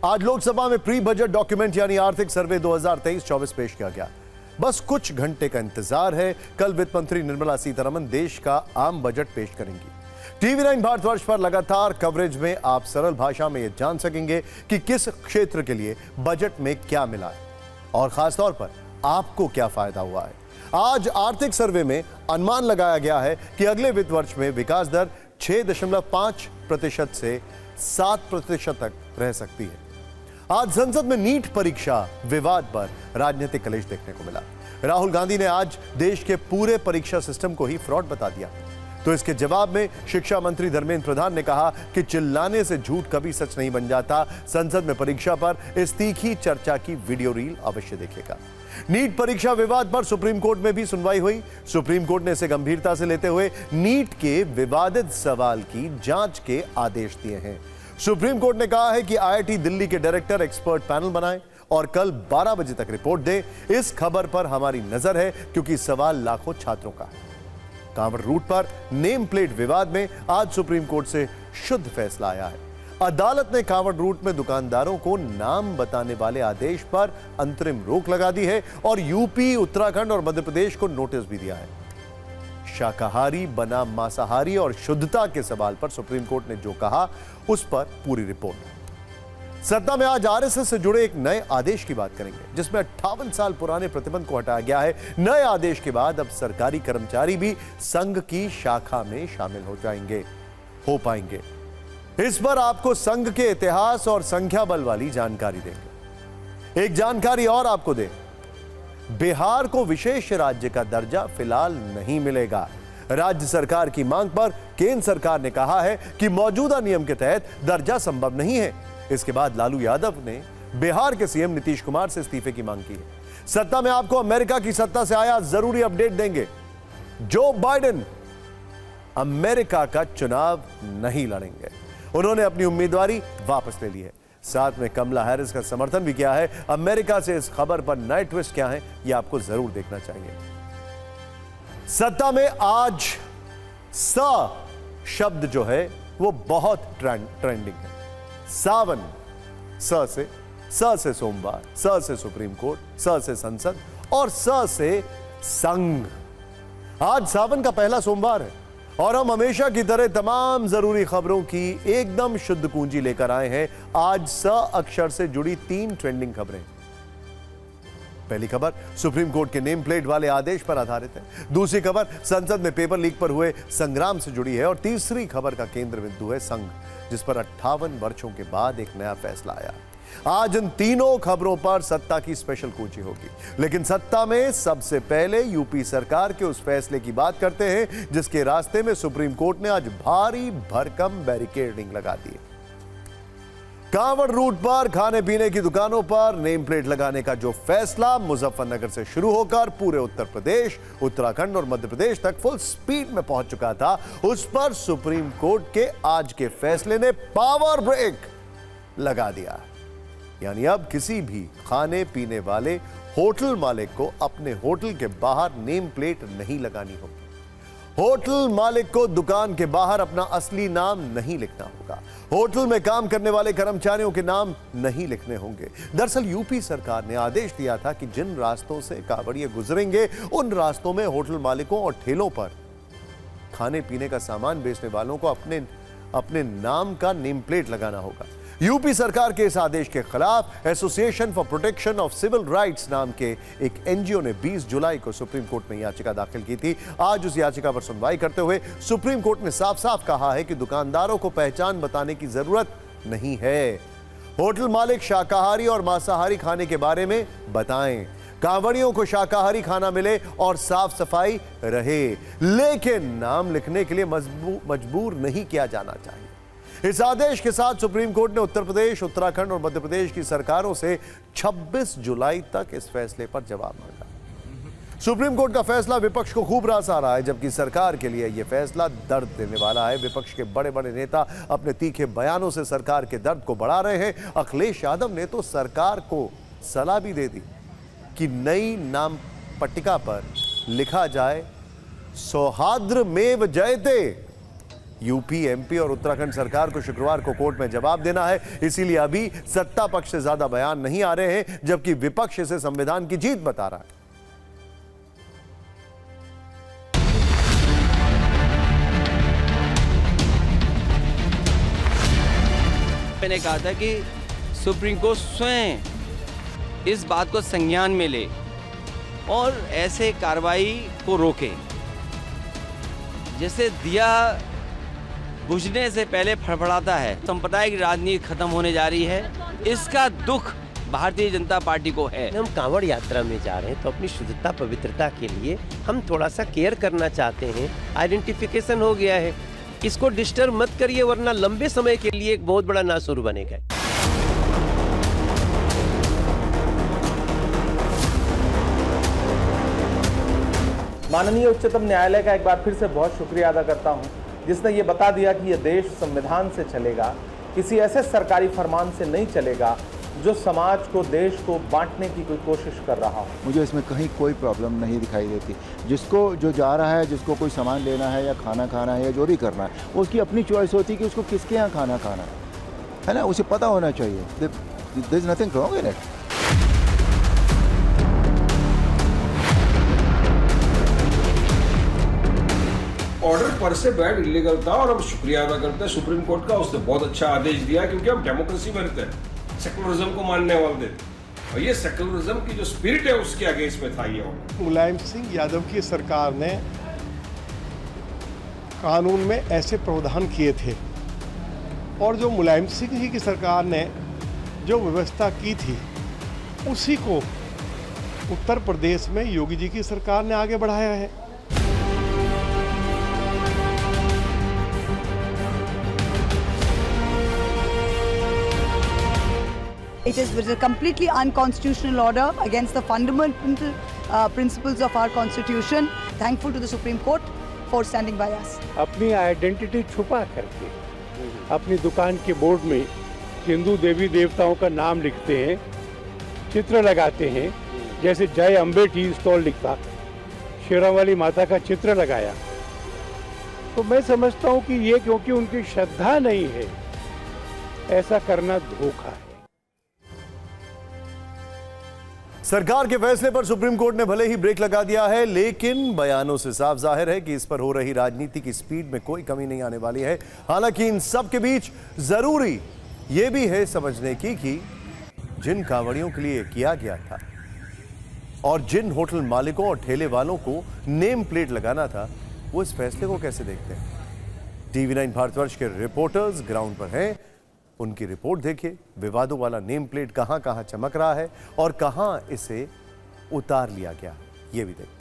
आज लोकसभा में pre budget document यानी आर्थिक सर्वे 2023-24 पेश किया गया। बस कुछ घंटे का इंतजार है। कल वित्त मंत्री निर्मला सीतारमण देश का आम बजट पेश करेंगी। टीवी 9 भारतवर्ष पर लगातार कवरेज में आप सरल भाषा में यह जान सकेंगे कि किस क्षेत्र के लिए बजट में क्या मिला है और खासतौर पर आपको क्या फायदा हुआ है। आज आर्थिक सर्वे में अनुमान लगाया गया है कि अगले वित्त वर्ष में विकास दर 6.5% से 7% तक रह सकती है। आज संसद में नीट परीक्षा विवाद पर राजनीतिक कलेश देखने को मिला। राहुल गांधी ने आज देश के पूरे परीक्षा सिस्टम को ही फ्रॉड बता दिया। तो इसके जवाब में शिक्षा मंत्री धर्मेंद्र प्रधान ने कहा कि चिल्लाने से झूठ कभी सच नहीं बन जाता। संसद में परीक्षा पर इस तीखी चर्चा की वीडियो रील अवश्य देखेगा। नीट परीक्षा विवाद पर सुप्रीम कोर्ट में भी सुनवाई हुई। सुप्रीम कोर्ट ने इसे गंभीरता से लेते हुए नीट के विवादित सवाल की जांच के आदेश दिए हैं। सुप्रीम कोर्ट ने कहा है कि आईआईटी दिल्ली के डायरेक्टर एक्सपर्ट पैनल बनाएं और कल 12 बजे तक रिपोर्ट दें। इस खबर पर हमारी नजर है क्योंकि सवाल लाखों छात्रों का है। कांवड़ रूट पर नेम प्लेट विवाद में आज सुप्रीम कोर्ट से शुद्ध फैसला आया है। अदालत ने कांवड़ रूट में दुकानदारों को नाम बताने वाले आदेश पर अंतरिम रोक लगा दी है और यूपी, उत्तराखंड और मध्य प्रदेश को नोटिस भी दिया है। शाकाहारी बना मांसाहारी और शुद्धता के सवाल पर सुप्रीम कोर्ट ने जो कहा उस पर पूरी रिपोर्ट। सत्ता में आज आरएसएस से जुड़े एक नए आदेश की बात करेंगे जिसमें 58 साल पुराने प्रतिबंध को हटाया गया है। नए आदेश के बाद अब सरकारी कर्मचारी भी संघ की शाखा में शामिल हो पाएंगे। इस पर आपको संघ के इतिहास और संख्या बल वाली जानकारी देंगे। एक जानकारी और आपको दें, बिहार को विशेष राज्य का दर्जा फिलहाल नहीं मिलेगा। राज्य सरकार की मांग पर केंद्र सरकार ने कहा है कि मौजूदा नियम के तहत दर्जा संभव नहीं है। इसके बाद लालू यादव ने बिहार के सीएम नीतीश कुमार से इस्तीफे की मांग की है। सत्ता में आपको अमेरिका की सत्ता से आया जरूरी अपडेट देंगे। जो बाइडेन अमेरिका का चुनाव नहीं लड़ेंगे। उन्होंने अपनी उम्मीदवारी वापस ले ली है। साथ में कमला हैरिस का समर्थन भी किया है। अमेरिका से इस खबर पर नए ट्विस्ट क्या है यह आपको जरूर देखना चाहिए। सत्ता में आज स शब्द जो है वो बहुत ट्रेंडिंग है। सावन, स से सोमवार, स से सुप्रीम कोर्ट, स से संसद और स से संघ। आज सावन का पहला सोमवार है और हम हमेशा की तरह तमाम जरूरी खबरों की एकदम शुद्ध कुंजी लेकर आए हैं। आज स अक्षर से जुड़ी 3 ट्रेंडिंग खबरें। पहली खबर सुप्रीम कोर्ट के नेम प्लेट वाले आदेश पर आधारित है। दूसरी खबर संसद में पेपर लीक पर हुए संग्राम से जुड़ी है और तीसरी खबर का केंद्र बिंदु है संघ, जिस पर 58 वर्षों के बाद एक नया फैसला आया। आज इन तीनों खबरों पर सत्ता की स्पेशल कुंजी होगी, लेकिन सत्ता में सबसे पहले यूपी सरकार के उस फैसले की बात करते हैं जिसके रास्ते में सुप्रीम कोर्ट ने आज भारी भरकम बैरिकेडिंग लगा दी। कांवड़ रूट पर खाने पीने की दुकानों पर नेम प्लेट लगाने का जो फैसला मुजफ्फरनगर से शुरू होकर पूरे उत्तर प्रदेश, उत्तराखंड और मध्य प्रदेश तक फुल स्पीड में पहुंच चुका था, उस पर सुप्रीम कोर्ट के आज के फैसले ने पावर ब्रेक लगा दिया। यानी अब किसी भी खाने पीने वाले होटल मालिक को अपने होटल के बाहर नेम प्लेट नहीं लगानी होगी। होटल मालिक को दुकान के बाहर अपना असली नाम नहीं लिखना होगा। होटल में काम करने वाले कर्मचारियों के नाम नहीं लिखने होंगे। दरअसल यूपी सरकार ने आदेश दिया था कि जिन रास्तों से कांवड़िए गुजरेंगे उन रास्तों में होटल मालिकों और ठेलों पर खाने पीने का सामान बेचने वालों को अपने नाम का नेम प्लेट लगाना होगा। यूपी सरकार के इस आदेश के खिलाफ association for protection of civil rights नाम के एक एनजीओ ने 20 जुलाई को सुप्रीम कोर्ट में याचिका दाखिल की थी। आज उस याचिका पर सुनवाई करते हुए सुप्रीम कोर्ट ने साफ साफ कहा है कि दुकानदारों को पहचान बताने की जरूरत नहीं है। होटल मालिक शाकाहारी और मांसाहारी खाने के बारे में बताएं। कांवड़ियों को शाकाहारी खाना मिले और साफ सफाई रहे, लेकिन नाम लिखने के लिए मजबूर नहीं किया जाना चाहिए। इस आदेश के साथ सुप्रीम कोर्ट ने उत्तर प्रदेश, उत्तराखंड और मध्य प्रदेश की सरकारों से 26 जुलाई तक इस फैसले पर जवाब मांगा। सुप्रीम कोर्ट का फैसला विपक्ष को खूब रास आ रहा है, जबकि सरकार के लिए यह फैसला दर्द देने वाला है। विपक्ष के बड़े बड़े नेता अपने तीखे बयानों से सरकार के दर्द को बढ़ा रहे हैं। अखिलेश यादव ने तो सरकार को सलाह भी दे दी कि नई नाम पट्टिका पर लिखा जाए सौहार्द्रमेव जयते, यूपी, एमपी और उत्तराखंड सरकार को शुक्रवार को कोर्ट में जवाब देना है। इसीलिए अभी सत्ता पक्ष से ज्यादा बयान नहीं आ रहे हैं, जबकि विपक्ष इसे संविधान की जीत बता रहा है। मैंने कहा था कि सुप्रीम कोर्ट स्वयं इस बात को संज्ञान में ले और ऐसे कार्रवाई को रोके। जैसे दिया बुझने से पहले फड़फड़ाता है, संप्रदाय की राजनीति खत्म होने जा रही है, इसका दुख भारतीय जनता पार्टी को है। हम कांवड़ यात्रा में जा रहे हैं तो अपनी शुद्धता पवित्रता के लिए हम थोड़ा सा केयर करना चाहते हैं। आइडेंटिफिकेशन हो गया है, इसको डिस्टर्ब मत करिए वरना लंबे समय के लिए एक बहुत बड़ा नासुर बनेगा। माननीय उच्चतम न्यायालय का एक बार फिर से बहुत शुक्रिया अदा करता हूं, जिसने ये बता दिया कि ये देश संविधान से चलेगा, किसी ऐसे सरकारी फरमान से नहीं चलेगा जो समाज को, देश को बांटने की कोई कोशिश कर रहा हो। मुझे इसमें कहीं कोई प्रॉब्लम नहीं दिखाई देती। जिसको जो जा रहा है, जिसको कोई सामान लेना है या खाना खाना है या जो भी करना है, उसकी अपनी चॉइस होती है कि उसको किसके यहाँ खाना खाना है ना, उसे पता होना चाहिए। There is nothing wrong in it. Order पर से बैड इलीगल था और हम शुक्रिया अदा करते हैं सुप्रीम कोर्ट का, उसने बहुत अच्छा आदेश दिया, क्योंकि हम डेमोक्रेसी में रहते हैं, सेकुलरिज्म को मानने वाले थे और ये सेकुलरिज्म की जो स्पिरिट है उसके अगेंस्ट में था ये ऑर्डर। मुलायम सिंह यादव की सरकार ने कानून में ऐसे प्रावधान किए थे और जो मुलायम सिंह जी की सरकार ने जो व्यवस्था की थी उसी को उत्तर प्रदेश में योगी जी की सरकार ने आगे बढ़ाया है। It is a completely unconstitutional order against the fundamental principles of our constitution. Thankful to the Supreme Court for standing by us. अपनी आइडेंटिटी छुपा करके अपनी दुकान के बोर्ड में हिंदू देवी देवताओं का नाम लिखते हैं, चित्र लगाते हैं। जैसे जय अम्बे टी स्टॉल लिखा, शेरावाली माता का चित्र लगाया। तो मैं समझता हूँ कि ये क्योंकि उनकी श्रद्धा नहीं है, ऐसा करना धोखा है। सरकार के फैसले पर सुप्रीम कोर्ट ने भले ही ब्रेक लगा दिया है, लेकिन बयानों से साफ जाहिर है कि इस पर हो रही राजनीति की स्पीड में कोई कमी नहीं आने वाली है। हालांकि इन सब के बीच जरूरी यह भी है समझने की कि जिन कांवड़ियों के लिए किया गया था और जिन होटल मालिकों और ठेले वालों को नेम प्लेट लगाना था, वो इस फैसले को कैसे देखते हैं। TV9 भारतवर्ष के रिपोर्टर्स ग्राउंड पर हैं, उनकी रिपोर्ट देखिए। विवादों वाला नेम प्लेट कहां कहां चमक रहा है और कहां इसे उतार लिया गया, ये भी देखते हैं।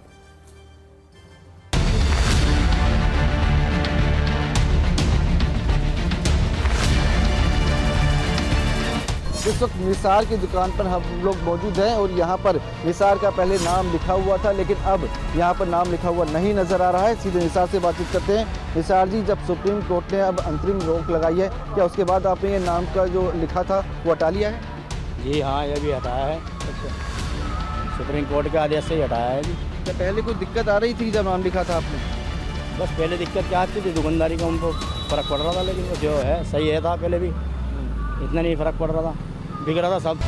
इस वक्त निसार की दुकान पर हम लोग मौजूद हैं और यहाँ पर निसार का पहले नाम लिखा हुआ था, लेकिन अब यहाँ पर नाम लिखा हुआ नहीं नज़र आ रहा है। सीधे निसार से बातचीत करते हैं। निसार जी, जब सुप्रीम कोर्ट ने अब अंतरिम रोक लगाई है, क्या उसके बाद आपने ये नाम का जो लिखा था वो हटा लिया है? जी हाँ, ये भी हटाया है। सुप्रीम कोर्ट के आदेश से ही हटाया है जी। क्या पहले कोई दिक्कत आ रही थी जब नाम लिखा था आपने? बस पहले दिक्कत क्या आती थी, दुकानदारी का उनको फ़र्क पड़ रहा था, लेकिन वो जो है सही है था, पहले भी इतना नहीं फ़र्क पड़ रहा था, बिक रहा था सब।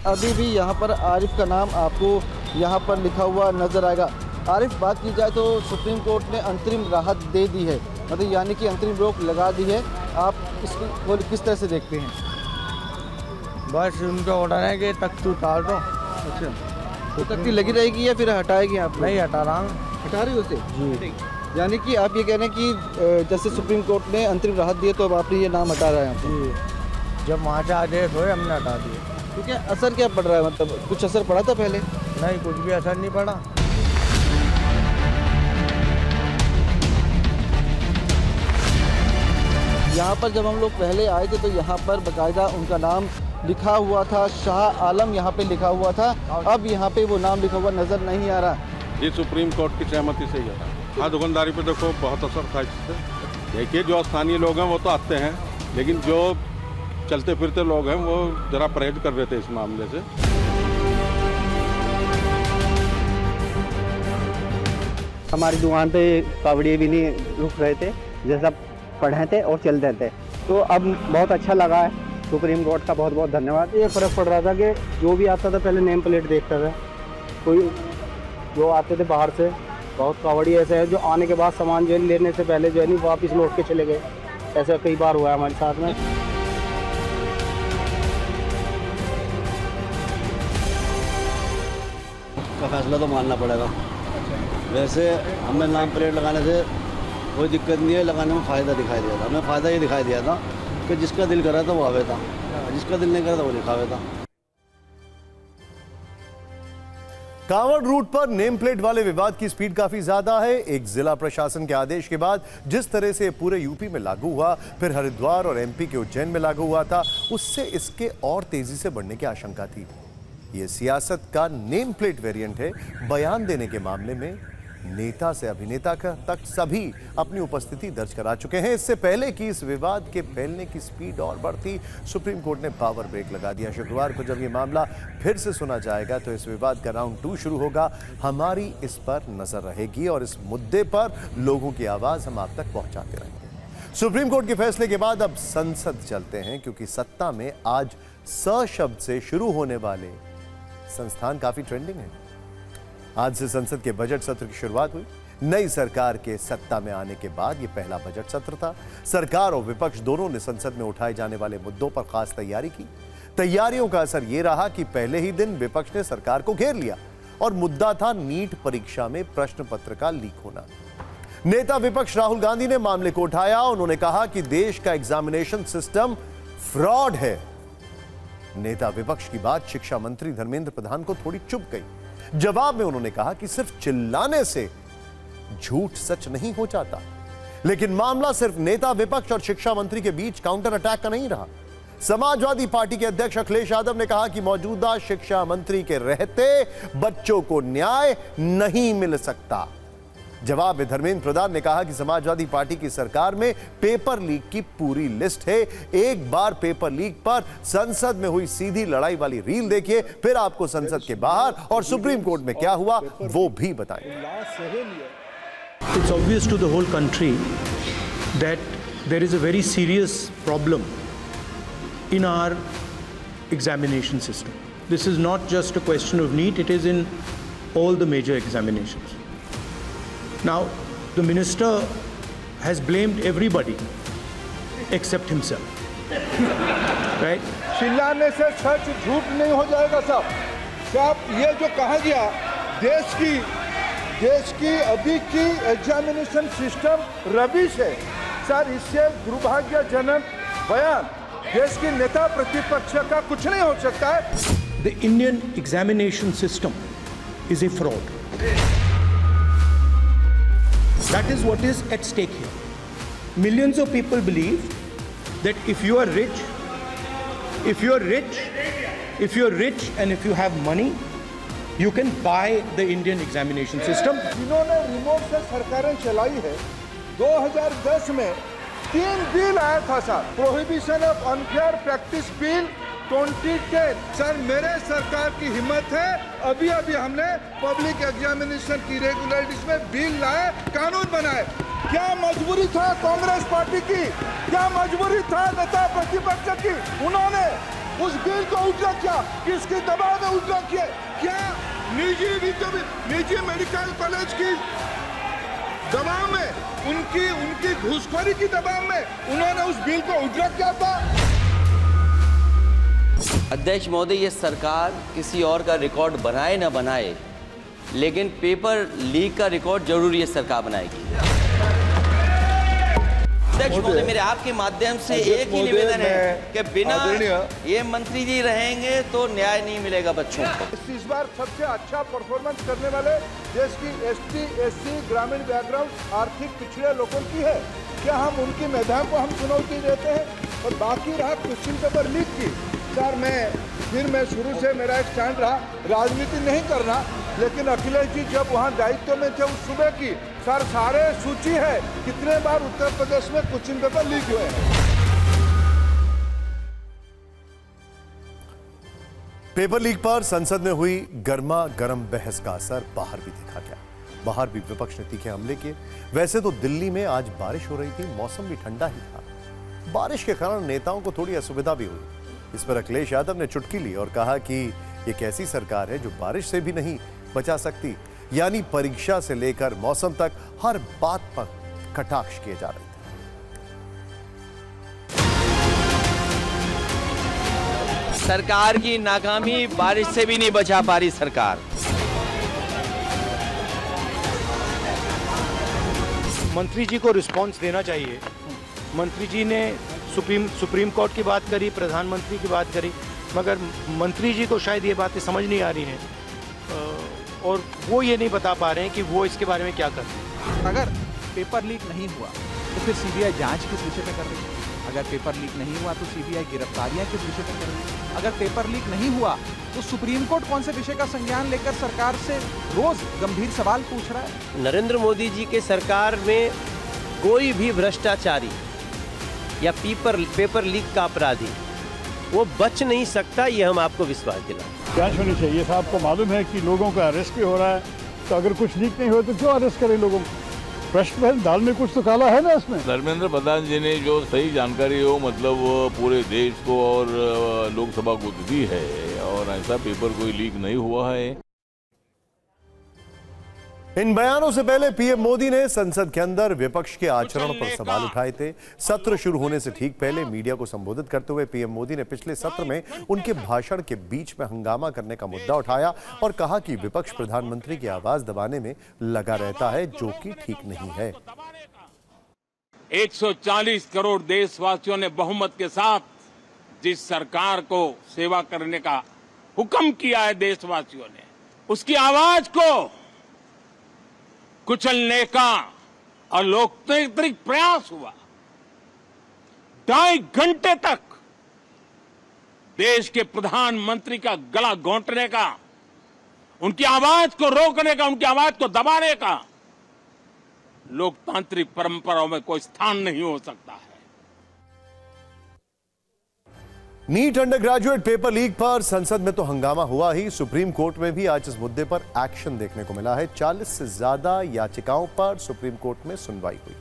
अभी भी यहाँ पर आरिफ का नाम आपको यहाँ पर लिखा हुआ नज़र आएगा। आरिफ, बात की जाए तो सुप्रीम कोर्ट ने अंतरिम राहत दे दी है, मतलब यानी कि अंतरिम रोक लगा दी है। आप इसको किस तरह से देखते हैं? बस उनका ऑर्डर है कि तख्ती उतार दो। अच्छा, तो तख्ती लगी रहेगी या फिर हटाएगी आप? नहीं, हटा रहा हूँ। हटा रही हो उसे जी। यानी कि आप ये कह रहे हैं कि जैसे सुप्रीम कोर्ट ने अंतरिम राहत दी है तो अब आपने ये नाम हटा रहे हैं? जी, जब वहाँ से आदेश हुए हमने हटा दिए। तो क्या असर क्या पड़ रहा है, मतलब कुछ असर पड़ा था पहले? नहीं, कुछ भी असर नहीं पड़ा। यहाँ पर जब हम लोग पहले आए थे तो यहाँ पर बाकायदा उनका नाम लिखा हुआ था, शाह आलम यहाँ पे लिखा हुआ था। अब यहाँ पे वो नाम लिखा हुआ नज़र नहीं आ रहा। ये सुप्रीम कोर्ट की सहमति से ही है। हाँ, दुकानदारी पे देखो बहुत असर था इससे। देखिए, जो स्थानीय लोग हैं वो तो आते हैं, लेकिन जो चलते फिरते लोग हैं वो ज़रा परहेज कर रहे थे इस मामले से। हमारी दुकान पे कावड़िए भी नहीं रुक रहे थे, जैसा पढ़े थे और चल रहे थे। तो अब बहुत अच्छा लगा है, सुप्रीम कोर्ट का बहुत बहुत धन्यवाद। ये फ़र्क पड़ रहा था कि जो भी आता था पहले नेम प्लेट देखता था, कोई जो आते थे बाहर से, बहुत कावड़ी ऐसे है जो आने के बाद सामान जो लेने से पहले जो है नहीं वापस लौट के चले गए। ऐसा कई बार हुआ है हमारे साथ में। का फैसला तो मानना पड़ेगा। वैसे हमें नाम प्लेट लगाने से कोई दिक्कत नहीं है, लगाने में फ़ायदा दिखाई दिया था। हमें फ़ायदा ये दिखाई दिया था कि जिसका दिल करा था वो आवे था, जिसका दिल नहीं करा था वो दिखावे था। कांवड़ रूट पर नेम प्लेट वाले विवाद की स्पीड काफी ज्यादा है। एक जिला प्रशासन के आदेश के बाद जिस तरह से पूरे यूपी में लागू हुआ, फिर हरिद्वार और एमपी के उज्जैन में लागू हुआ था, उससे इसके और तेजी से बढ़ने की आशंका थी। यह सियासत का नेम प्लेट वेरिएंट है। बयान देने के मामले में नेता से अभिनेता तक सभी अपनी उपस्थिति दर्ज करा चुके हैं। इससे पहले कि इस विवाद के फैलने की स्पीड और बढ़ती, सुप्रीम कोर्ट ने पावर ब्रेक लगा दिया। शुक्रवार को जब ये मामला फिर से सुना जाएगा तो इस विवाद का राउंड 2 शुरू होगा। हमारी इस पर नजर रहेगी और इस मुद्दे पर लोगों की आवाज हम आप तक पहुंचाते रहेंगे। सुप्रीम कोर्ट के फैसले के बाद अब संसद चलते हैं, क्योंकि सत्ता में आज स शब्द से शुरू होने वाले संस्थान काफी ट्रेंडिंग है। आज से संसद के बजट सत्र की शुरुआत हुई। नई सरकार के सत्ता में आने के बाद यह पहला बजट सत्र था। सरकार और विपक्ष दोनों ने संसद में उठाए जाने वाले मुद्दों पर खास तैयारी की। तैयारियों का असर यह रहा कि पहले ही दिन विपक्ष ने सरकार को घेर लिया और मुद्दा था नीट परीक्षा में प्रश्न पत्र का लीक होना। नेता विपक्ष राहुल गांधी ने मामले को उठाया। उन्होंने कहा कि देश का एग्जामिनेशन सिस्टम फ्रॉड है। नेता विपक्ष की बात शिक्षा मंत्री धर्मेंद्र प्रधान को थोड़ी चुभ गई। जवाब में उन्होंने कहा कि सिर्फ चिल्लाने से झूठ सच नहीं हो जाता। लेकिन मामला सिर्फ नेता विपक्ष और शिक्षा मंत्री के बीच काउंटर अटैक का नहीं रहा। समाजवादी पार्टी के अध्यक्ष अखिलेश यादव ने कहा कि मौजूदा शिक्षा मंत्री के रहते बच्चों को न्याय नहीं मिल सकता। जवाब में धर्मेंद्र प्रधान ने कहा कि समाजवादी पार्टी की सरकार में पेपर लीक की पूरी लिस्ट है। एक बार पेपर लीक पर संसद में हुई सीधी लड़ाई वाली रील देखिए, फिर आपको संसद के बाहर और सुप्रीम कोर्ट में क्या हुआ वो भी बताएं। It's obvious to the whole country that there is a very serious problem in our examination system. This is not just a question of NEET, it is in all the major examinations. Now, the minister has blamed everybody except himself, right? चिल्लाने से सच झूठ नहीं हो जाएगा साहब। ये जो कहा गया देश की अभी की एग्जामिनेशन सिस्टम रबिश है सर, इससे दुर्भाग्यजनक बयान देश के नेता प्रतिपक्ष का कुछ नहीं हो सकता है। The Indian examination system is a fraud. That is what is at stake here. Millions of people believe that if you are rich and if you have money, you can buy the Indian examination system. जिन्होंने remote से सरकारें चलाई है, 2010 में 3 bill आया था sir, prohibition of unfair practice bill 2010। Sir मेरे सरकार की हिम्मत है, अभी हमने पब्लिक एग्जामिनेशन की रेगुलरिटीज में बिल लाए, कानून बनाए। क्या मजबूरी था कांग्रेस पार्टी की, क्या मजबूरी था नेता प्रतिपक्ष की? उन्होंने उस बिल को उल्टा किया, किसके दबाव में उल्टा किया? क्या निजी मेडिकल कॉलेज की दबाव में, उनकी घूसखोरी की दबाव में उन्होंने उस बिल को उल्टा किया था। अध्यक्ष महोदय, ये सरकार किसी और का रिकॉर्ड बनाए ना बनाए, लेकिन पेपर लीक का रिकॉर्ड जरूर ये सरकार बनाएगी। अध्यक्ष महोदय, मेरे आपके माध्यम से एक ही निवेदन है कि बिना ये मंत्री जी रहेंगे तो न्याय नहीं मिलेगा बच्चों को। इस बार सबसे अच्छा परफॉर्मेंस करने वाले देश की एसटी, एससी, ग्रामीण बैकग्राउंड, आर्थिक पिछड़े लोगों की है। क्या हम उनकी मेधाओं को हम चुनौती देते हैं? और बाकी रहा क्वेश्चन पेपर लीक की, सर मैं शुरू से मेरा एक स्टैंड रहा, राजनीति नहीं करना, लेकिन अखिलेश जी जब वहाँ दायित्व में थे उस सुबह की सर सारे सूची है कितने बार उत्तर प्रदेश में क्वेश्चन पेपर लीक हुए हैं। पेपर लीक पर संसद में हुई गर्मा गर्म बहस का असर बाहर भी देखा गया। बाहर भी विपक्ष ने तीखे हमले किए। वैसे तो दिल्ली में आज बारिश हो रही थी, मौसम भी ठंडा ही था। बारिश के कारण नेताओं को थोड़ी असुविधा भी हुई। इस पर अखिलेश यादव ने चुटकी ली और कहा कि ये कैसी सरकार है जो बारिश से भी नहीं बचा सकती। यानी परीक्षा से लेकर मौसम तक हर बात पर कटाक्ष किए जा रहे थे। सरकार की नाकामी, बारिश से भी नहीं बचा पा रही सरकार। मंत्री जी को रिस्पांस देना चाहिए। मंत्री जी ने सुप्रीम कोर्ट की बात करी, प्रधानमंत्री की बात करी, मगर मंत्री जी को शायद ये बातें समझ नहीं आ रही हैं और वो ये नहीं बता पा रहे हैं कि वो इसके बारे में क्या कर रहे हैं। अगर पेपर लीक नहीं हुआ तो फिर सीबीआई जांच किस विषय पे कर रही है? अगर पेपर लीक नहीं हुआ तो सीबीआई गिरफ्तारियां किस विषय पे कर रही है? अगर पेपर लीक नहीं हुआ तो सुप्रीम कोर्ट कौन से विषय का संज्ञान लेकर सरकार से रोज गंभीर सवाल पूछ रहा है? नरेंद्र मोदी जी के सरकार में कोई भी भ्रष्टाचारी या पेपर लीक का अपराधी वो बच नहीं सकता, ये हम आपको विश्वास दिलाते। जांच होनी चाहिए। साहब को मालूम है कि लोगों का अरेस्ट भी हो रहा है, तो अगर कुछ लीक नहीं हो तो क्यों अरेस्ट करें लोगों को? प्रश्न है, दाल में कुछ तो काला है ना इसमें। धर्मेंद्र प्रधान जी ने जो सही जानकारी हो मतलब पूरे देश को और लोकसभा को दी है और ऐसा पेपर कोई लीक नहीं हुआ है। इन बयानों से पहले पीएम मोदी ने संसद के अंदर विपक्ष के आचरण पर सवाल उठाए थे। सत्र शुरू होने से ठीक पहले मीडिया को संबोधित करते हुए पीएम मोदी ने पिछले सत्र में उनके भाषण के बीच में हंगामा करने का मुद्दा उठाया और कहा कि विपक्ष प्रधानमंत्री की आवाज दबाने में लगा रहता है, जो कि ठीक नहीं है। 140 करोड़ देशवासियों ने बहुमत के साथ जिस सरकार को सेवा करने का हुक्म किया है देशवासियों ने, उसकी आवाज को कुचलने का अलोकतांत्रिक प्रयास हुआ। 2.5 घंटे तक देश के प्रधानमंत्री का गला घोंटने का, उनकी आवाज को रोकने का, उनकी आवाज को दबाने का लोकतांत्रिक परंपराओं में कोई स्थान नहीं हो सकता है। NEET under graduate paper leak पर संसद में तो हंगामा हुआ ही, सुप्रीम कोर्ट में भी आज इस मुद्दे पर एक्शन देखने को मिला है। 40 से ज्यादा याचिकाओं पर सुप्रीम कोर्ट में सुनवाई हुई।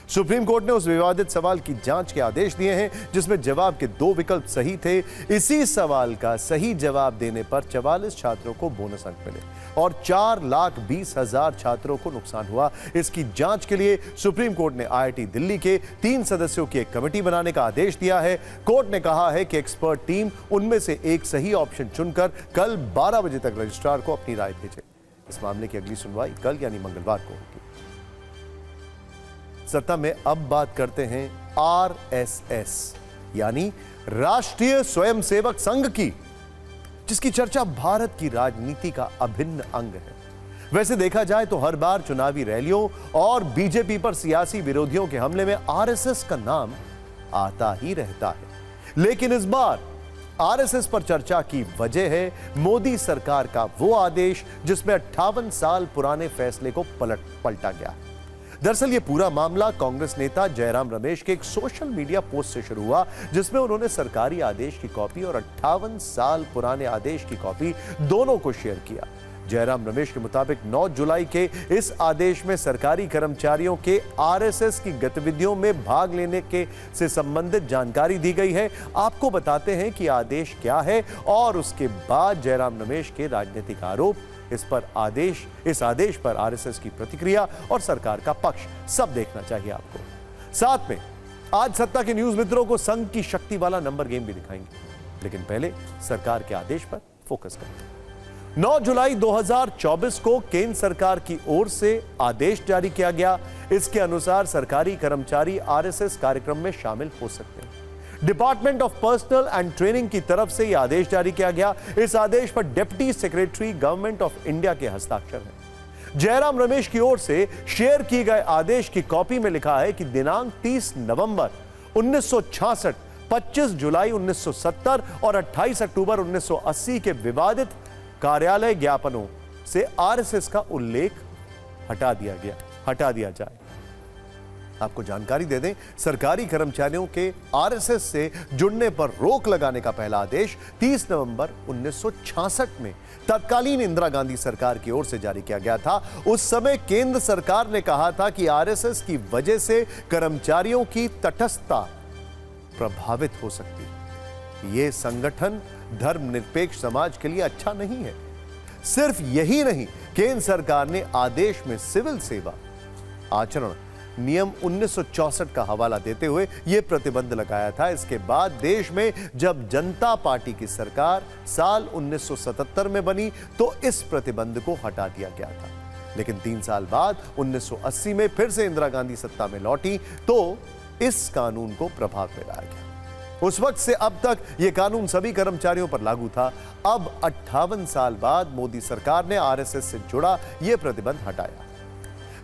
सुप्रीम कोर्ट ने उस विवादित सवाल की जांच के आदेश दिए हैं जिसमें जवाब के 2 विकल्प सही थे। इसी सवाल का सही जवाब देने पर 44 छात्रों को बोनस अंक मिले और 4,20,000 छात्रों को नुकसान हुआ। इसकी जांच के लिए सुप्रीम कोर्ट ने आईआईटी दिल्ली के 3 सदस्यों की एक कमेटी बनाने का आदेश दिया है। कोर्ट ने कहा है कि एक्सपर्ट टीम उनमें से एक सही ऑप्शन चुनकर कल 12 बजे तक रजिस्ट्रार को अपनी राय भेजे। इस मामले की अगली सुनवाई कल यानी मंगलवार को होगी। सत्ता में अब बात करते हैं आरएसएस यानी राष्ट्रीय स्वयंसेवक संघ की, जिसकी चर्चा भारत की राजनीति का अभिन्न अंग है। वैसे देखा जाए तो हर बार चुनावी रैलियों और बीजेपी पर सियासी विरोधियों के हमले में आरएसएस का नाम आता ही रहता है, लेकिन इस बार आरएसएस पर चर्चा की वजह है मोदी सरकार का वो आदेश जिसमें 58 साल पुराने फैसले को पलटा गया। दरअसल ये पूरा मामला कांग्रेस नेता जयराम रमेश के एक सोशल मीडिया पोस्ट से शुरू हुआ, जिसमें उन्होंने सरकारी आदेश की कॉपी और 58 साल पुराने आदेश की कॉपी दोनों को शेयर किया। जयराम रमेश के मुताबिक 9 जुलाई के इस आदेश में सरकारी कर्मचारियों के आरएसएस की गतिविधियों में भाग लेने के से संबंधित जानकारी दी गई है। आपको बताते हैं कि आदेश क्या है और उसके बाद जयराम रमेश के राजनीतिक आरोप, इस आदेश पर आरएसएस की प्रतिक्रिया और सरकार का पक्ष, सब देखना चाहिए आपको। साथ में आज सत्ता के न्यूज मित्रों को संघ की शक्ति वाला नंबर गेम भी दिखाएंगे, लेकिन पहले सरकार के आदेश पर फोकस करते हैं। 9 जुलाई 2024 को केंद्र सरकार की ओर से आदेश जारी किया गया। इसके अनुसार सरकारी कर्मचारी आरएसएस कार्यक्रम में शामिल हो सकते हैं। Department of personal and training की तरफ से यह आदेश जारी किया गया। इस आदेश पर deputy secretary government of India के हस्ताक्षर हैं। जयराम रमेश की ओर से शेयर किए गए आदेश की कॉपी में लिखा है कि दिनांक 30 नवंबर 1966, 25 जुलाई 1970 और 28 अक्टूबर 1980 के विवादित कार्यालय ज्ञापनों से आरएसएस का उल्लेख हटा दिया जाए। आपको जानकारी दे दें, सरकारी कर्मचारियों के आरएसएस से जुड़ने पर रोक लगाने का पहला आदेश 30 नवंबर 1966 में तत्कालीन इंदिरा गांधी सरकार की ओर से जारी किया गया था। उस समय केंद्र सरकार ने कहा था कि आरएसएस की वजह से कर्मचारियों की तटस्थता प्रभावित हो सकती है। यह संगठन धर्मनिरपेक्ष समाज के लिए अच्छा नहीं है। सिर्फ यही नहीं, केंद्र सरकार ने आदेश में सिविल सेवा आचरण नियम 1964 का हवाला देते हुए यह प्रतिबंध लगाया था। इसके बाद देश में जब जनता पार्टी की सरकार साल 1977 में बनी तो इस प्रतिबंध को हटा दिया गया था। लेकिन 3 साल बाद 1980 में फिर से इंदिरा गांधी सत्ता में लौटी तो इस कानून को प्रभाव में लाया गया। उस वक्त से अब तक यह कानून सभी कर्मचारियों पर लागू था। अब 58 साल बाद मोदी सरकार ने आरएसएस से जुड़ा यह प्रतिबंध हटाया।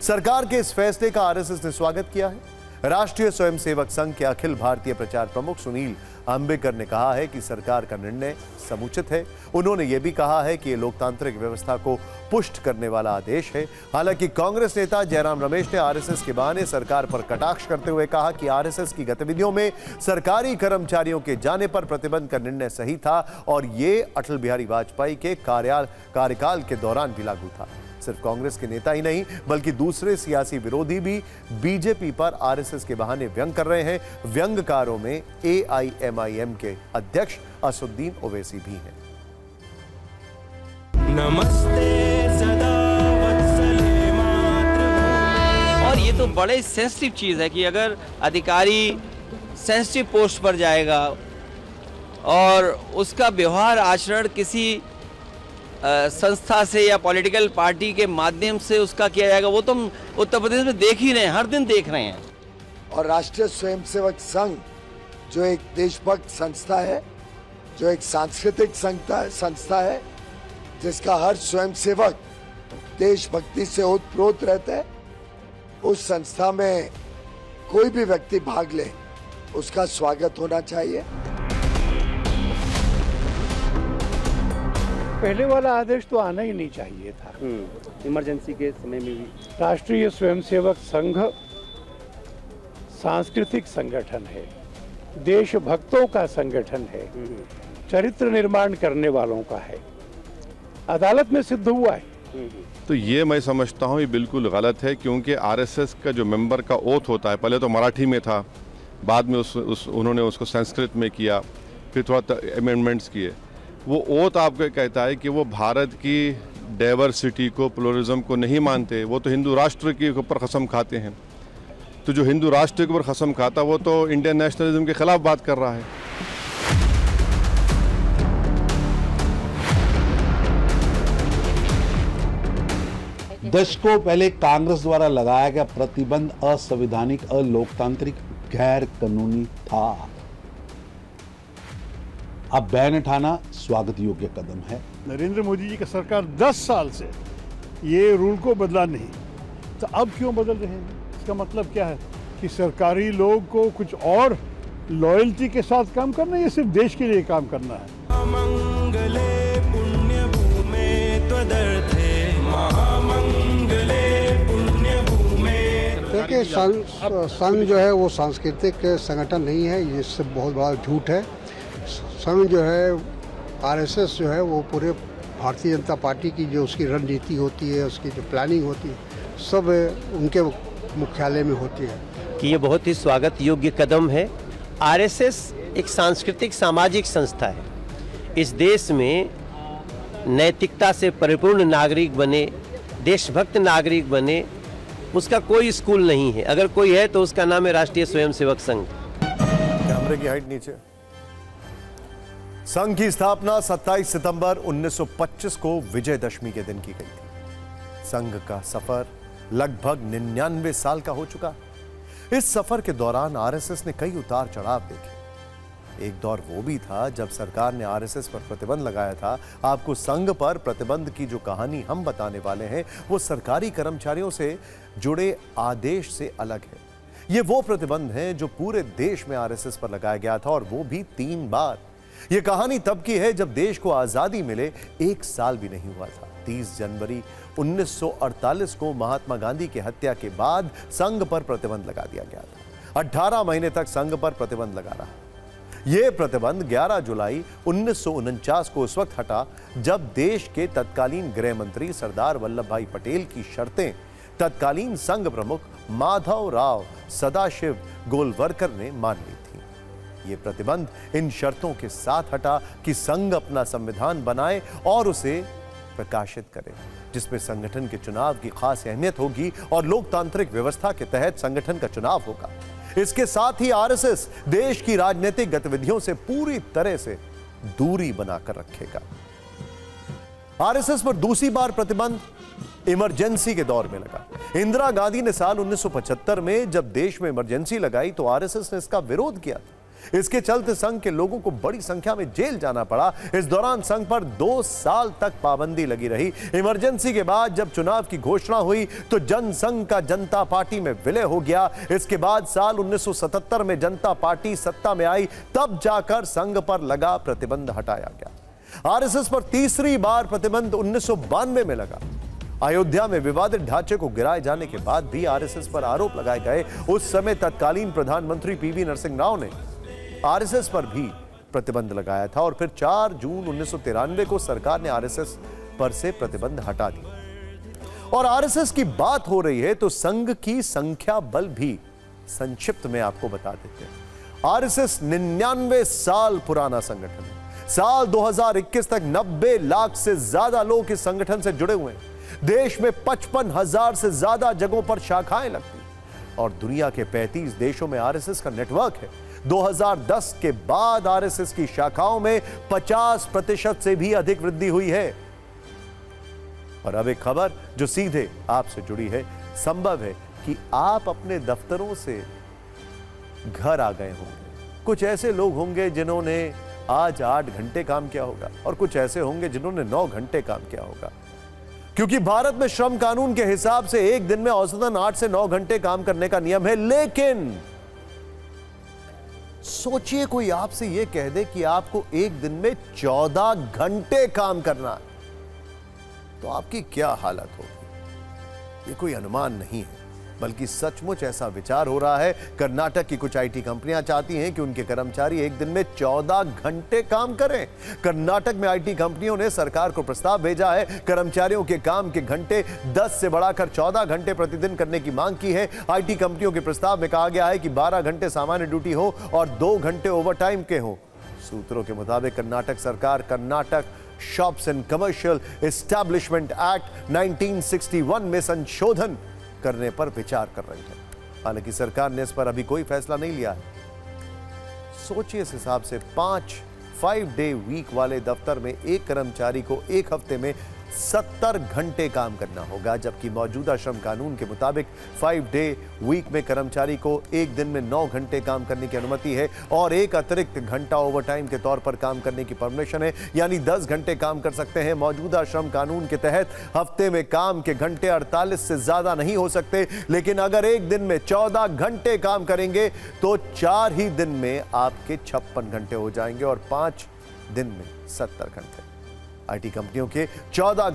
सरकार के इस फैसले का आरएसएस ने स्वागत किया है। राष्ट्रीय स्वयंसेवक संघ के अखिल भारतीय प्रचार प्रमुख सुनील अंबेकर ने कहा है कि सरकार का निर्णय समुचित है। उन्होंने यह भी कहा है कि यह लोकतांत्रिक व्यवस्था को पुष्ट करने वाला आदेश है। हालांकि कांग्रेस नेता जयराम रमेश ने आरएसएस के बहाने सरकार पर कटाक्ष करते हुए कहा कि आरएसएस की गतिविधियों में सरकारी कर्मचारियों के जाने पर प्रतिबंध का निर्णय सही था और यह अटल बिहारी वाजपेयी के कार्यकाल के दौरान भी लागू था। सिर्फ कांग्रेस के नेता ही नहीं बल्कि दूसरे सियासी विरोधी भी बीजेपी पर आरएसएस के बहाने व्यंग कर रहे हैं। व्यंगकारों में एआईएमआईएम के अध्यक्ष असदुद्दीन ओवैसी भी हैं। नमस्ते सदा वत्सले मातृभूमि। और ये तो बड़े सेंसिटिव चीज है कि अगर अधिकारी सेंसिटिव पोस्ट पर जाएगा और उसका व्यवहार आचरण किसी संस्था से या पॉलिटिकल पार्टी के माध्यम से उसका किया जाएगा, वो तो हम उत्तर प्रदेश में देख ही रहे हैं, हर दिन देख रहे हैं। और राष्ट्रीय स्वयंसेवक संघ जो एक देशभक्त संस्था है, जो एक सांस्कृतिक संस्था है, जिसका हर स्वयंसेवक देशभक्ति से ओतप्रोत रहता है, उस संस्था में कोई भी व्यक्ति भाग ले उसका स्वागत होना चाहिए। पहले वाला आदेश तो आना ही नहीं चाहिए था। इमरजेंसी के समय में भी राष्ट्रीय स्वयंसेवक संघ सांस्कृतिक संगठन है, देशभक्तों का संगठन है, चरित्र निर्माण करने वालों का है, अदालत में सिद्ध हुआ है। तो ये मैं समझता हूँ ये बिल्कुल गलत है, क्योंकि आरएसएस का जो मेंबर का ओथ होता है, पहले तो मराठी में था, बाद में उन्होंने उसको संस्कृत में किया, फिर थोड़ा अमेंडमेंट्स किए। वो ओथ आपको कहता है कि वो भारत की डाइवर्सिटी को, प्लुरलिज्म को नहीं मानते, वो तो हिंदू राष्ट्र के ऊपर कसम खाते हैं। तो जो हिंदू राष्ट्र के ऊपर कसम खाता वो तो इंडियन नेशनलिज्म के खिलाफ बात कर रहा है। दशकों पहले कांग्रेस द्वारा लगाया गया प्रतिबंध असंवैधानिक, अलोकतांत्रिक, गैर कानूनी था। अब बैन उठाना स्वागत योग्य कदम है। नरेंद्र मोदी जी की सरकार 10 साल से ये रूल को बदला नहीं, तो अब क्यों बदल रहे हैं? इसका मतलब क्या है कि सरकारी लोग को कुछ और लॉयल्टी के साथ काम करना है या सिर्फ देश के लिए काम करना है? मंगले पुण्य भूमे त्वदर्थे महामंगले पुण्य भूमे। देखिए, संघ जो है वो सांस्कृतिक संगठन नहीं है, ये सब बहुत बड़ा झूठ है। संघ जो है, आरएसएस जो है, वो पूरे भारतीय जनता पार्टी की जो उसकी रणनीति होती है, उसकी जो प्लानिंग होती है, सब उनके मुख्यालय में होती है। कि ये बहुत ही स्वागत योग्य कदम है। आरएसएस एक सांस्कृतिक सामाजिक संस्था है। इस देश में नैतिकता से परिपूर्ण नागरिक बने, देशभक्त नागरिक बने, उसका कोई स्कूल नहीं है। अगर कोई है तो उसका नाम है राष्ट्रीय स्वयंसेवक संघ। कैमरे की हाइट नीचे। संघ की स्थापना 27 सितंबर 1925 को विजयदशमी के दिन की गई थी। संघ का सफर लगभग 99 साल का हो चुका। इस सफर के दौरान आरएसएस ने कई उतार चढ़ाव देखे। एक दौर वो भी था जब सरकार ने आरएसएस पर प्रतिबंध लगाया था। आपको संघ पर प्रतिबंध की जो कहानी हम बताने वाले हैं वो सरकारी कर्मचारियों से जुड़े आदेश से अलग है। ये वो प्रतिबंध है जो पूरे देश में आरएसएस पर लगाया गया था, और वो भी 3 बार। यह कहानी तब की है जब देश को आजादी मिले 1 साल भी नहीं हुआ था। 30 जनवरी 1948 को महात्मा गांधी की हत्या के बाद संघ पर प्रतिबंध लगा दिया गया था। 18 महीने तक संघ पर प्रतिबंध लगा रहा। यह प्रतिबंध 11 जुलाई 1949 को उस वक्त हटा जब देश के तत्कालीन गृह मंत्री सरदार वल्लभ भाई पटेल की शर्तें तत्कालीन संघ प्रमुख माधव राव सदाशिव गोलवरकर ने मान ली थी। यह प्रतिबंध इन शर्तों के साथ हटा कि संघ अपना संविधान बनाए और उसे प्रकाशित करे, जिसमें संगठन के चुनाव की खास अहमियत होगी और लोकतांत्रिक व्यवस्था के तहत संगठन का चुनाव होगा। इसके साथ ही आरएसएस देश की राजनीतिक गतिविधियों से पूरी तरह से दूरी बनाकर रखेगा। आरएसएस पर दूसरी बार प्रतिबंध इमरजेंसी के दौर में लगा। इंदिरा गांधी ने साल 1975 में जब देश में इमरजेंसी लगाई तो आरएसएस ने इसका विरोध किया था। इसके चलते संघ के लोगों को बड़ी संख्या में जेल जाना पड़ा। इस दौरान संघ पर 2 साल तक पाबंदी लगी रही। इमरजेंसी के बाद जब चुनाव की घोषणा हुई तो जनसंघ का जनता पार्टी में विलय हो गया। इसके बाद साल 1977 में जनता पार्टी सत्ता में आई, तब जाकर संघ पर लगा प्रतिबंध हटाया गया। आरएसएस पर तीसरी बार प्रतिबंध 1992 में लगा। अयोध्या में विवादित ढांचे को गिराए जाने के बाद भी आरएसएस पर आरोप लगाए गए। उस समय तत्कालीन प्रधानमंत्री पीवी नरसिंह राव ने आरएसएस पर भी प्रतिबंध लगाया था और फिर 4 जून 1993 को सरकार ने आरएसएस पर से प्रतिबंध हटा दिया। और आरएसएस की बात हो रही है तो संघ की संख्या बल भी संक्षिप्त में आपको बता देते हैं। आरएसएस 99 साल पुराना संगठन है। साल 2021 तक 90 लाख से ज्यादा लोग इस संगठन से जुड़े हुए हैं। देश में 55,000 से ज्यादा जगहों पर शाखाएं लगती और दुनिया के 35 देशों में आरएसएस का नेटवर्क है। 2010 के बाद आरएसएस की शाखाओं में 50% से भी अधिक वृद्धि हुई है। और अब एक खबर जो सीधे आपसे जुड़ी है। संभव है कि आप अपने दफ्तरों से घर आ गए होंगे। कुछ ऐसे लोग होंगे जिन्होंने आज 8 घंटे काम किया होगा और कुछ ऐसे होंगे जिन्होंने 9 घंटे काम किया होगा, क्योंकि भारत में श्रम कानून के हिसाब से एक दिन में औसतन 8 से 9 घंटे काम करने का नियम है। लेकिन सोचिए कोई आपसे यह कह दे कि आपको एक दिन में 14 घंटे काम करना है, तो आपकी क्या हालत होगी। ये कोई अनुमान नहीं है, बल्कि सचमुच ऐसा विचार हो रहा है। कर्नाटक की कुछ आईटी कंपनियां चाहती हैं कि उनके कर्मचारी एक दिन में 14 घंटे काम करें। कर्नाटक में आईटी कंपनियों ने सरकार को प्रस्ताव भेजा है। कर्मचारियों के काम के घंटे 10 से बढ़ाकर 14 घंटे प्रतिदिन करने की मांग की है। आईटी कंपनियों के प्रस्ताव में कहा गया है कि 12 घंटे सामान्य ड्यूटी हो और 2 घंटे ओवरटाइम के हो। सूत्रों के मुताबिक कर्नाटक सरकार Karnataka shops and commercial establishment act 1961 में संशोधन करने पर विचार कर रही है। हालांकि सरकार ने इस पर अभी कोई फैसला नहीं लिया है। सोचिए इस हिसाब से 5 डे वीक वाले दफ्तर में एक कर्मचारी को एक हफ्ते में 70 घंटे काम करना होगा, जबकि मौजूदा श्रम कानून के मुताबिक 5 डे वीक में कर्मचारी को एक दिन में 9 घंटे काम करने की अनुमति है और एक अतिरिक्त घंटा ओवरटाइम के तौर पर काम करने की परमिशन है, यानी 10 घंटे काम कर सकते हैं। मौजूदा श्रम कानून के तहत हफ्ते में काम के घंटे 48 से ज्यादा नहीं हो सकते, लेकिन अगर एक दिन में 14 घंटे काम करेंगे तो 4 ही दिन में आपके 56 घंटे हो जाएंगे और 5 दिन में 70 घंटे। आईटी कंपनियों के 14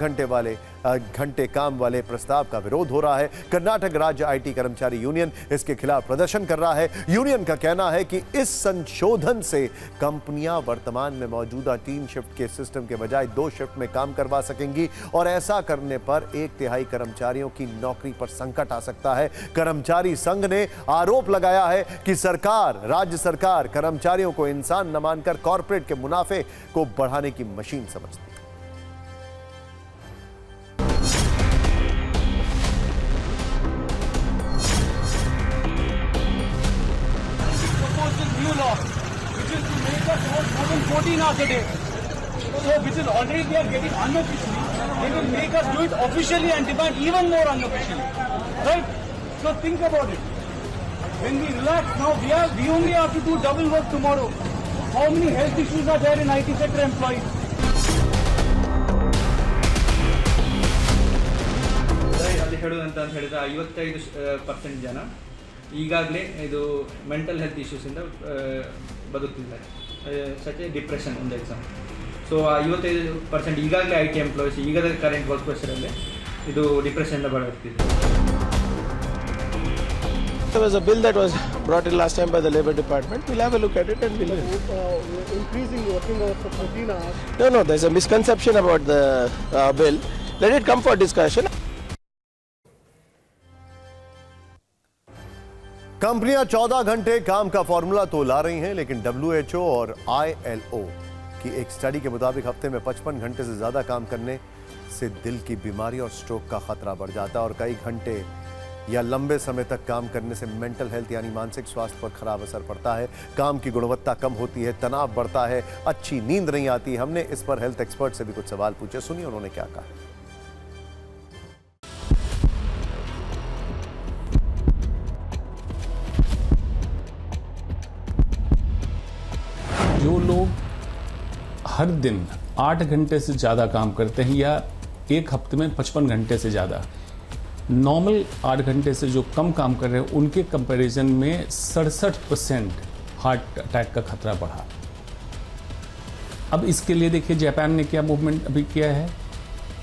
घंटे काम वाले प्रस्ताव का विरोध हो रहा है। कर्नाटक राज्य आईटी कर्मचारी यूनियन इसके खिलाफ प्रदर्शन कर रहा है। यूनियन का कहना है कि इस संशोधन से कंपनियां वर्तमान में मौजूदा 3 शिफ्ट के सिस्टम के बजाय 2 शिफ्ट में काम करवा सकेंगी और ऐसा करने पर 1/3 कर्मचारियों की नौकरी पर संकट आ सकता है। कर्मचारी संघ ने आरोप लगाया है कि राज्य सरकार कर्मचारियों को इंसान न मानकर कॉर्पोरेट के मुनाफे को बढ़ाने की मशीन समझती है। New law, which is to make us work more than 14 hours a day. So, which is already they are getting unofficially. They will make us do it officially and demand even more unofficially. Right? So think about it. When we relax now, we only have to do double work tomorrow. How many health issues are there in IT sector employees? ಅಲ್ಲಿ ಹೇಳೋದಂತ ಹೇಳಿದ್ರೆ 55% ಜನ ಈಗಾಗಲೇ ಇದು mental health ಇಶ್ಯೂಸಿಂದ ಬದುಕ್ತಿದ್ದಾರೆ. Such a depression ಒಂದು example. So 55% ಈಗಾಗಲೇ IT employees ಈಗದ ಕರೆಂಟ್ ವರ್ಕ್ ಪ್ರೆಷರಲ್ಲಿ ಇದು ಡಿಪ್ರೆಷನ್ ಬರುತ್ತಿದೆ. There was a bill that was brought in last time by the Labour Department. We'll have a look at it and we'll... increasing working hours for 14 hours. No, there's a misconception about the bill. Let it come for discussion. कंपनियां 14 घंटे काम का formula तो ला रही हैं, लेकिन WHO और ILO की एक स्टडी के मुताबिक हफ्ते में 55 घंटे से ज्यादा काम करने से दिल की बीमारी और स्ट्रोक का खतरा बढ़ जाता है और कई घंटे या लंबे समय तक काम करने से मेंटल हेल्थ यानी मानसिक स्वास्थ्य पर खराब असर पड़ता है। काम की गुणवत्ता कम होती है, तनाव बढ़ता है, अच्छी नींद नहीं आती। हमने इस पर हेल्थ एक्सपर्ट से भी कुछ सवाल पूछे, सुनिए उन्होंने क्या कहा। जो लोग हर दिन 8 घंटे से ज़्यादा काम करते हैं या एक हफ्ते में 55 घंटे से ज़्यादा, नॉर्मल 8 घंटे से जो कम काम कर रहे हैं उनके कंपैरिजन में 67% हार्ट अटैक का खतरा बढ़ा। अब इसके लिए देखिए जापान ने क्या मूवमेंट अभी किया है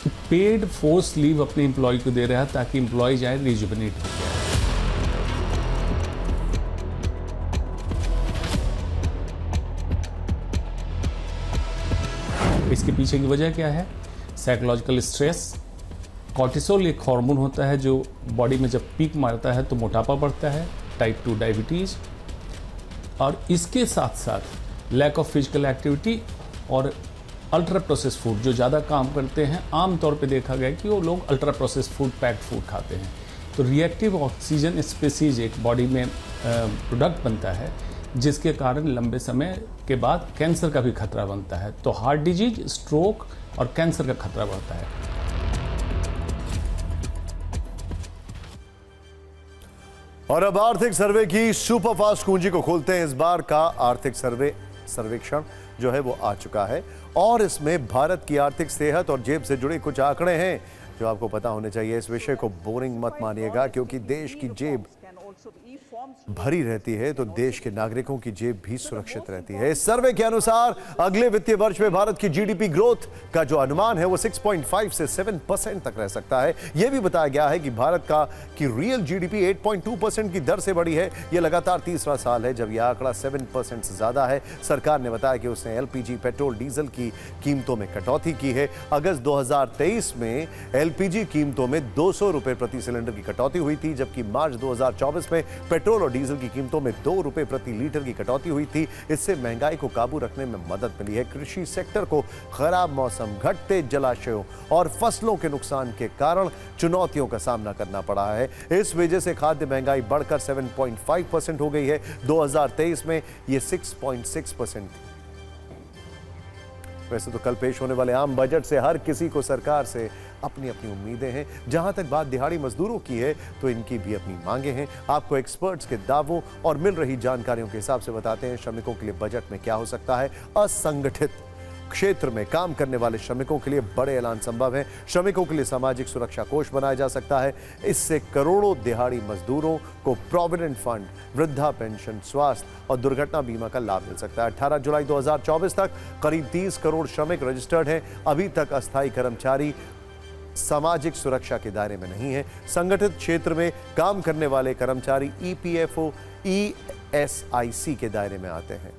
कि पेड फोर्स लीव अपने एम्प्लॉय को दे रहा है ताकि एम्प्लॉय जाए रिजुविनेट हो गया। इसके पीछे की वजह क्या है? Psychological stress. कॉर्टिसोल एक हार्मोन होता है जो बॉडी में जब पीक मारता है तो मोटापा बढ़ता है, टाइप 2 डायबिटीज, और इसके साथ साथ लैक ऑफ फिजिकल एक्टिविटी और अल्ट्रा प्रोसेस फूड। जो ज़्यादा काम करते हैं आमतौर पे देखा गया कि वो लोग ultra process food, packed food खाते हैं। तो रिएक्टिव ऑक्सीजन स्पीसीज एक बॉडी में प्रोडक्ट बनता है जिसके कारण लंबे समय के बाद कैंसर का भी खतरा बनता है। तो हार्ट डिजीज, स्ट्रोक और कैंसर का खतरा बढ़ता है। और अब आर्थिक सर्वे की सुपरफास्ट कुंजी को खोलते हैं। इस बार का आर्थिक सर्वेक्षण जो है वो आ चुका है और इसमें भारत की आर्थिक सेहत और जेब से जुड़े कुछ आंकड़े हैं जो आपको पता होने चाहिए। इस विषय को बोरिंग मत मानिएगा, क्योंकि देश की जेब भरी रहती है तो देश के नागरिकों की जेब भी सुरक्षित रहती है। इस सर्वे के अनुसार अगले वित्तीय वर्ष में भारत की जीडीपी ग्रोथ का जो अनुमान है वो 6.5 से 7% तक रह सकता है। यह भी बताया गया है कि भारत की रियल जीडीपी 8.2% की दर से बढ़ी है। यह लगातार तीसरा साल है जब यह आंकड़ा 7% से ज्यादा है। सरकार ने बताया कि उसने एलपीजी, पेट्रोल, डीजल की कीमतों में कटौती की है। अगस्त 2023 में एलपीजी कीमतों में 200 रुपए प्रति सिलेंडर की कटौती हुई थी, जबकि मार्च 2024 में पेट्रोल और डीजल की कीमतों में 2 रुपए प्रति लीटर की कटौती हुई थी। इससे महंगाई को काबू रखने में मदद मिली है। कृषि सेक्टर को खराब मौसम, घटते जलाशयों और फसलों के नुकसान के कारण चुनौतियों का सामना करना पड़ा है। इस वजह से खाद्य महंगाई बढ़कर 7.5% हो गई है। 2023 में यह 6.6% थी। वैसे तो कल पेश होने वाले आम बजट से हर किसी को सरकार से अपनी अपनी उम्मीदें हैं। जहां तक बात दिहाड़ी मजदूरों की है तो इनकी भी अपनी मांगे हैं। आपको एक्सपर्ट्स के दावों और मिल रही जानकारियों के हिसाब से बताते हैं श्रमिकों के लिए बजट में क्या हो सकता है। असंगठित क्षेत्र में काम करने वाले श्रमिकों के लिए बड़े ऐलान संभव है। श्रमिकों के लिए सामाजिक सुरक्षा कोष बनाया जा सकता है। इससे करोड़ों दिहाड़ी मजदूरों को प्रोविडेंट फंड, वृद्धा पेंशन, स्वास्थ्य और दुर्घटना बीमा का लाभ मिल सकता है। 18 जुलाई 2024 तक करीब 30 करोड़ श्रमिक रजिस्टर्ड हैं। अभी तक अस्थायी कर्मचारी सामाजिक सुरक्षा के दायरे में नहीं है। संगठित क्षेत्र में काम करने वाले कर्मचारी ईपीएफओ, ईएसआईसी के दायरे में आते हैं।